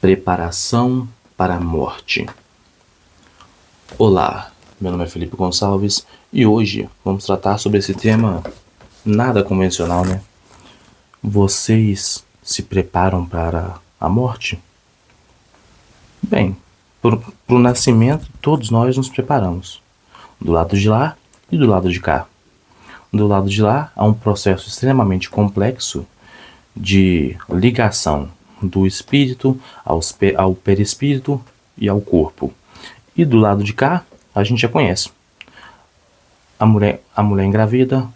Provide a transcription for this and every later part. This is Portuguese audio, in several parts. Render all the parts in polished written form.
Preparação para a morte. Olá, meu nome é Felipe Gonçalves e hoje vamos tratar sobre esse tema nada convencional, né? Vocês se preparam para a morte? Bem, para o nascimento todos nós nos preparamos, do lado de lá e do lado de cá. Do lado de lá há um processo extremamente complexo de ligação do espírito ao perispírito e ao corpo. E do lado de cá, a gente já conhece. A mulher engravida,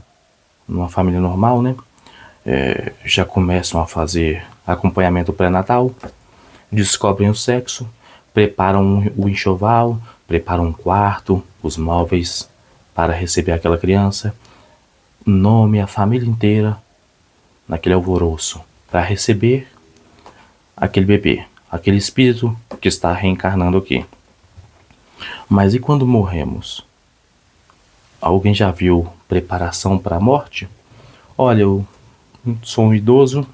numa família normal, né? Já começam a fazer acompanhamento pré-natal, descobrem o sexo, preparam o enxoval, preparam um quarto, os móveis para receber aquela criança, nome a família inteira naquele alvoroço para receber aquele bebê, aquele espírito que está reencarnando aqui. Mas e quando morremos? Alguém já viu preparação para a morte? Olha, eu sou um idoso,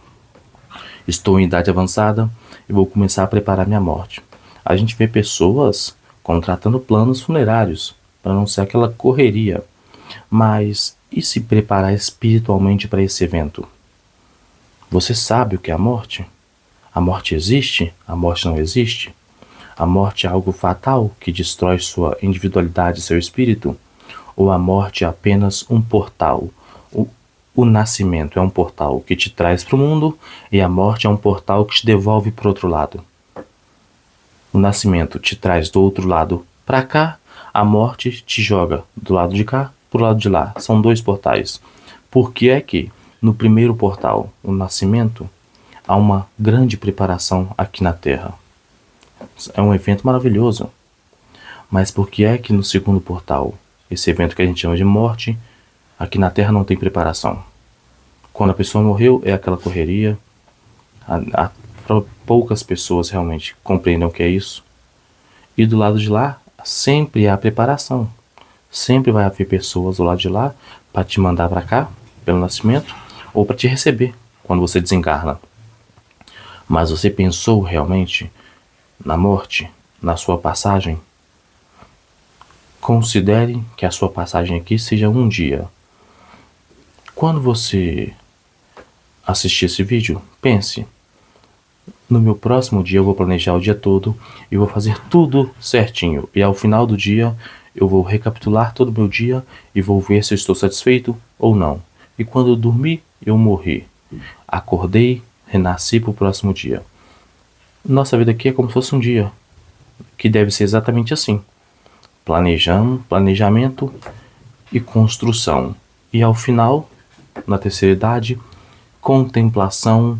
estou em idade avançada e vou começar a preparar minha morte. A gente vê pessoas contratando planos funerários para não ser aquela correria. Mas e se preparar espiritualmente para esse evento? Você sabe o que é a morte? A morte existe? A morte não existe? A morte é algo fatal que destrói sua individualidade e seu espírito? Ou a morte é apenas um portal? O nascimento é um portal que te traz para o mundo e a morte é um portal que te devolve para o outro lado. O nascimento te traz do outro lado para cá, a morte te joga do lado de cá para o lado de lá. São dois portais. Por que é que no primeiro portal, o nascimento, há uma grande preparação aqui na Terra? É um evento maravilhoso. Mas por que é que no segundo portal, esse evento que a gente chama de morte, aqui na Terra não tem preparação? Quando a pessoa morreu, é aquela correria. Poucas pessoas realmente compreendem o que é isso. E do lado de lá, sempre há preparação. Sempre vai haver pessoas do lado de lá para te mandar para cá, pelo nascimento, ou para te receber quando você desencarna. Mas você pensou realmente na morte, na sua passagem? Considere que a sua passagem aqui seja um dia. Quando você assistir esse vídeo, pense: no meu próximo dia eu vou planejar o dia todo e vou fazer tudo certinho. E ao final do dia eu vou recapitular todo o meu dia e vou ver se eu estou satisfeito ou não. E quando eu dormir, eu morri. Acordei, renasci para o próximo dia. Nossa vida aqui é como se fosse um dia, que deve ser exatamente assim. Planejamento e construção. E ao final, na terceira idade, contemplação,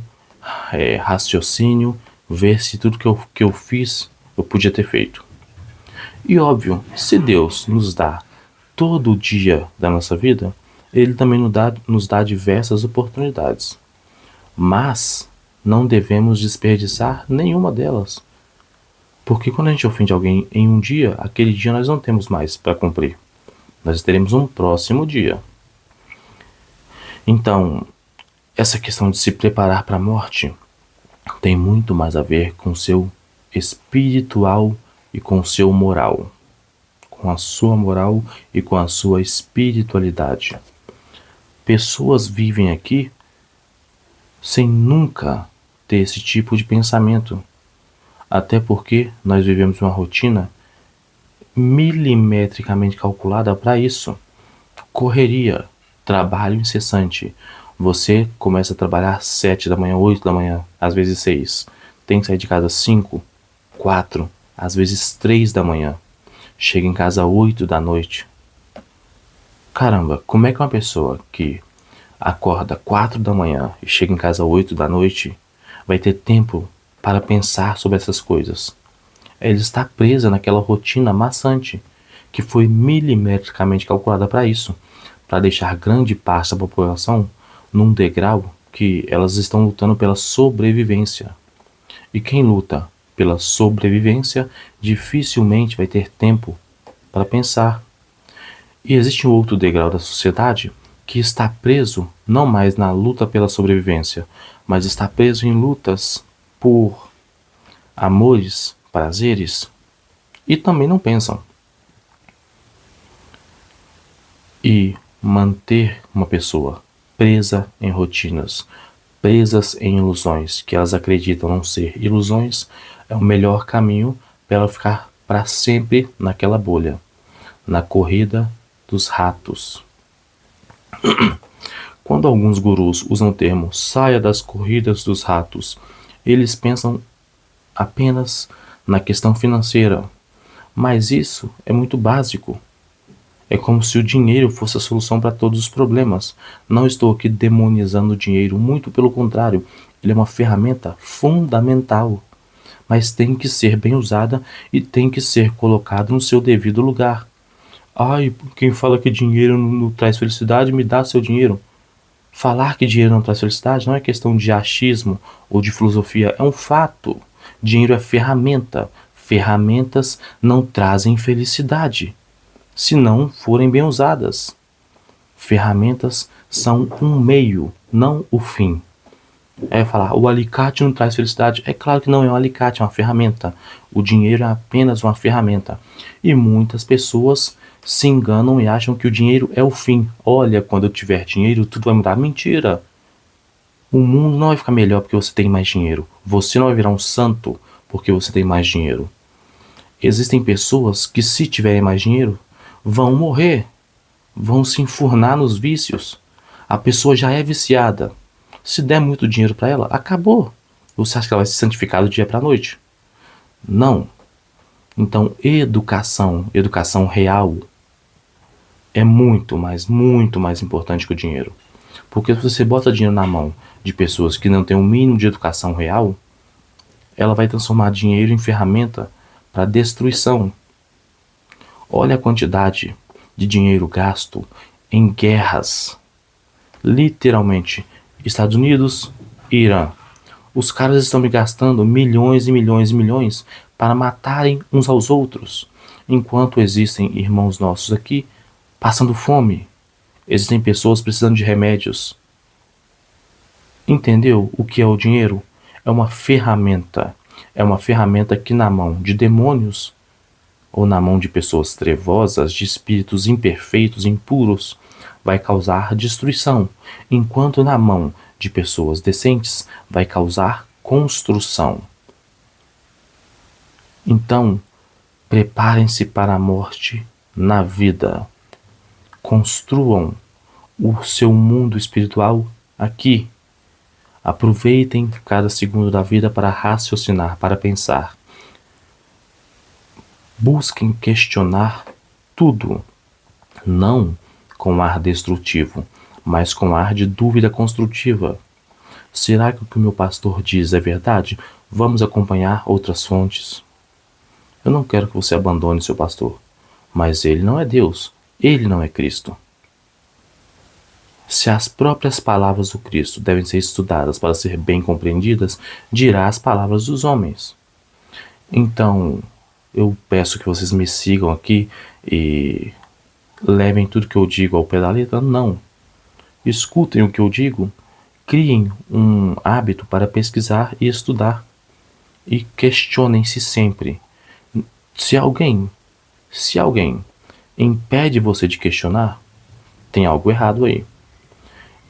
raciocínio, ver se tudo que eu fiz eu podia ter feito. E óbvio, se Deus nos dá todo o dia da nossa vida, Ele também nos dá diversas oportunidades. Mas não devemos desperdiçar nenhuma delas. Porque quando a gente ofende alguém em um dia, aquele dia nós não temos mais para cumprir. Nós teremos um próximo dia. Então, essa questão de se preparar para a morte tem muito mais a ver com o seu espiritual e com o seu moral. Com a sua moral e com a sua espiritualidade. Pessoas vivem aqui sem nunca ter esse tipo de pensamento. Até porque nós vivemos uma rotina milimetricamente calculada para isso. Correria, trabalho incessante. Você começa a trabalhar às 7 da manhã, 8 da manhã, às vezes 6. Tem que sair de casa às 5, 4, às vezes 3 da manhã. Chega em casa às 8 da noite. Caramba, como é que uma pessoa que acorda 4 da manhã e chega em casa às 8 da noite vai ter tempo para pensar sobre essas coisas? Ela está presa naquela rotina maçante que foi milimetricamente calculada para isso, para deixar grande parte da população num degrau que elas estão lutando pela sobrevivência. E quem luta pela sobrevivência dificilmente vai ter tempo para pensar. E existe um outro degrau da sociedade que está preso não mais na luta pela sobrevivência, mas está preso em lutas por amores, prazeres, e também não pensam. E manter uma pessoa presa em rotinas, presas em ilusões que elas acreditam não ser ilusões, é o melhor caminho para ela ficar para sempre naquela bolha, na corrida dos ratos. Quando alguns gurus usam o termo saia das corridas dos ratos, eles pensam apenas na questão financeira, mas isso é muito básico. É como se o dinheiro fosse a solução para todos os problemas. Não estou aqui demonizando o dinheiro, muito pelo contrário, ele é uma ferramenta fundamental, mas tem que ser bem usada e tem que ser colocado no seu devido lugar. Ai, quem fala que dinheiro não traz felicidade, me dá seu dinheiro. Falar que dinheiro não traz felicidade não é questão de achismo ou de filosofia, é um fato. Dinheiro é ferramenta. Ferramentas não trazem felicidade se não forem bem usadas. Ferramentas são um meio, não o fim. É falar, o alicate não traz felicidade. É claro que não é um alicate, é uma ferramenta. O dinheiro é apenas uma ferramenta. E muitas pessoas se enganam e acham que o dinheiro é o fim. Olha, quando eu tiver dinheiro, tudo vai mudar. Mentira! O mundo não vai ficar melhor porque você tem mais dinheiro. Você não vai virar um santo porque você tem mais dinheiro. Existem pessoas que, se tiverem mais dinheiro, vão morrer, vão se enfurnar nos vícios. A pessoa já é viciada. Se der muito dinheiro para ela, acabou. Você acha que ela vai se santificar do dia para a noite? Não. Então, educação real, é muito mais importante que o dinheiro. Porque se você bota dinheiro na mão de pessoas que não têm um mínimo de educação real, ela vai transformar dinheiro em ferramenta para destruição. Olha a quantidade de dinheiro gasto em guerras. Literalmente, Estados Unidos e Irã. Os caras estão me gastando milhões e milhões e milhões para matarem uns aos outros, enquanto existem irmãos nossos aqui passando fome. Existem pessoas precisando de remédios. Entendeu o que é o dinheiro? É uma ferramenta. É uma ferramenta que, na mão de demônios ou na mão de pessoas trevosas, de espíritos imperfeitos, impuros, vai causar destruição, enquanto na mão de pessoas decentes vai causar construção. Então, preparem-se para a morte na vida. Construam o seu mundo espiritual aqui. Aproveitem cada segundo da vida para raciocinar, para pensar. Busquem questionar tudo, não com ar destrutivo, mas com ar de dúvida construtiva. Será que o que o meu pastor diz é verdade? Vamos acompanhar outras fontes. Eu não quero que você abandone seu pastor, mas ele não é Deus, ele não é Cristo. Se as próprias palavras do Cristo devem ser estudadas para ser bem compreendidas, dirá as palavras dos homens. Então, eu peço que vocês me sigam aqui e levem tudo que eu digo ao pé da letra? Não. Escutem o que eu digo, criem um hábito para pesquisar e estudar. E questionem-se sempre. Se alguém impede você de questionar, tem algo errado aí.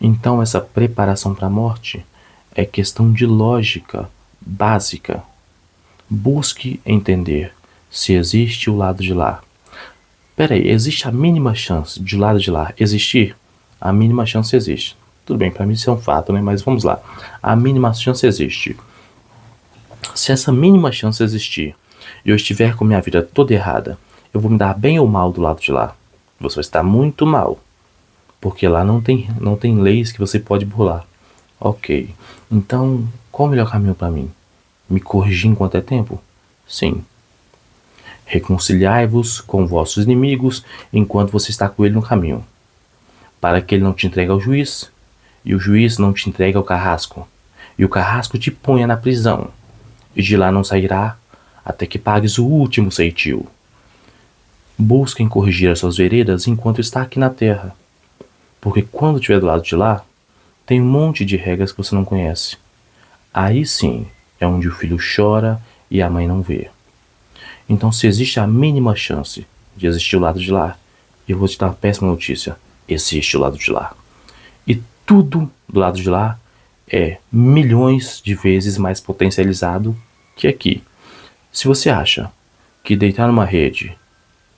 Então essa preparação para a morte é questão de lógica básica. Busque entender se existe o lado de lá. Peraí, existe a mínima chance de o lado de lá existir? A mínima chance existe. Tudo bem, para mim isso é um fato, né? Mas vamos lá. A mínima chance existe. Se essa mínima chance existir e eu estiver com minha vida toda errada, eu vou me dar bem ou mal do lado de lá? Você vai estar muito mal. Porque lá não tem leis que você pode burlar. Ok. Então, qual o melhor caminho para mim? Me corrigir enquanto é tempo? Sim. Reconciliai-vos com vossos inimigos enquanto você está com ele no caminho, para que ele não te entregue ao juiz, e o juiz não te entregue ao carrasco, e o carrasco te ponha na prisão, e de lá não sairá até que pagues o último ceitil. Busquem corrigir as suas veredas enquanto está aqui na terra, porque quando estiver do lado de lá, tem um monte de regras que você não conhece. Aí sim é onde o filho chora e a mãe não vê. Então, se existe a mínima chance de existir o lado de lá, eu vou te dar uma péssima notícia: existe o lado de lá. E tudo do lado de lá é milhões de vezes mais potencializado que aqui. Se você acha que deitar numa rede,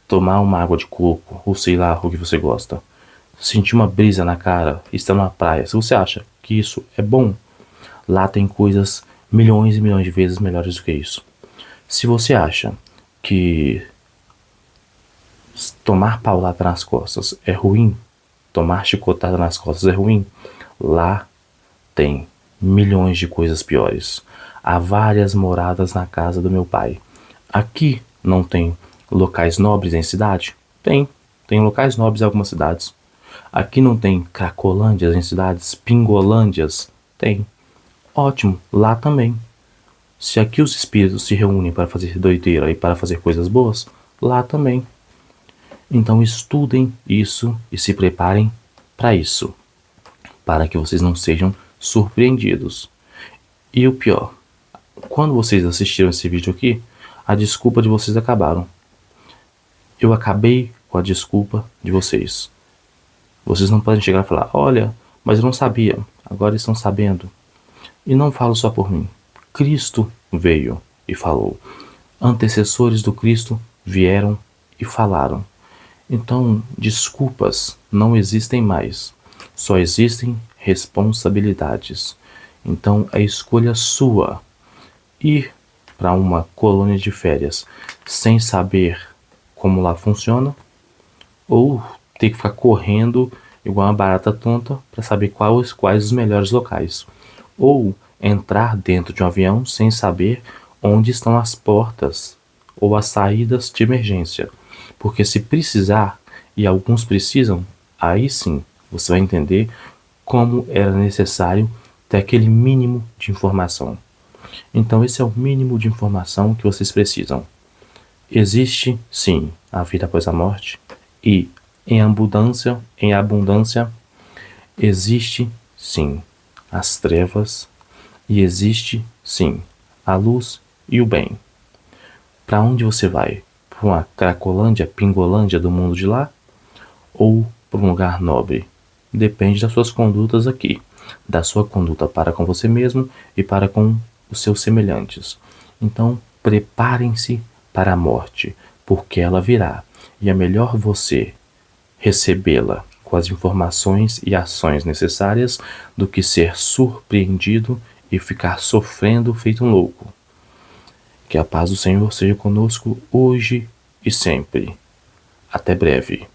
tomar uma água de coco, ou sei lá o que você gosta, sentir uma brisa na cara, estar numa praia, se você acha que isso é bom, lá tem coisas milhões e milhões de vezes melhores do que isso. Se você acha que tomar paulada nas costas é ruim, tomar chicotada nas costas é ruim, lá tem milhões de coisas piores. Há várias moradas na casa do meu pai. Aqui não tem locais nobres em cidade? Tem locais nobres em algumas cidades. Aqui não tem cracolândias em cidades, pingolândias? Tem. Ótimo, lá também. Se aqui os espíritos se reúnem para fazer doideira e para fazer coisas boas, lá também. Então estudem isso e se preparem para isso, para que vocês não sejam surpreendidos. E o pior, quando vocês assistiram esse vídeo aqui, a desculpa de vocês acabaram. Eu acabei com a desculpa de vocês. Vocês não podem chegar e falar: olha, mas eu não sabia, agora estão sabendo. E não falo só por mim. Cristo veio e falou. Antecessores do Cristo vieram e falaram. Então, desculpas não existem mais. Só existem responsabilidades. Então, é escolha sua ir para uma colônia de férias sem saber como lá funciona, ou ter que ficar correndo igual uma barata tonta para saber quais os melhores locais, ou entrar dentro de um avião sem saber onde estão as portas ou as saídas de emergência, porque se precisar, e alguns precisam, aí sim você vai entender como era necessário ter aquele mínimo de informação. Então esse é o mínimo de informação que vocês precisam. Existe sim a vida após a morte, e em abundância existe sim as trevas, e existe sim a luz e o bem. Para onde você vai? Para uma cracolândia, pingolândia do mundo de lá? Ou para um lugar nobre? Depende das suas condutas aqui, da sua conduta para com você mesmo e para com os seus semelhantes. Então, preparem-se para a morte, porque ela virá, e é melhor você recebê-la com as informações e ações necessárias do que ser surpreendido e ficar sofrendo feito um louco. Que a paz do Senhor seja conosco hoje e sempre. Até breve.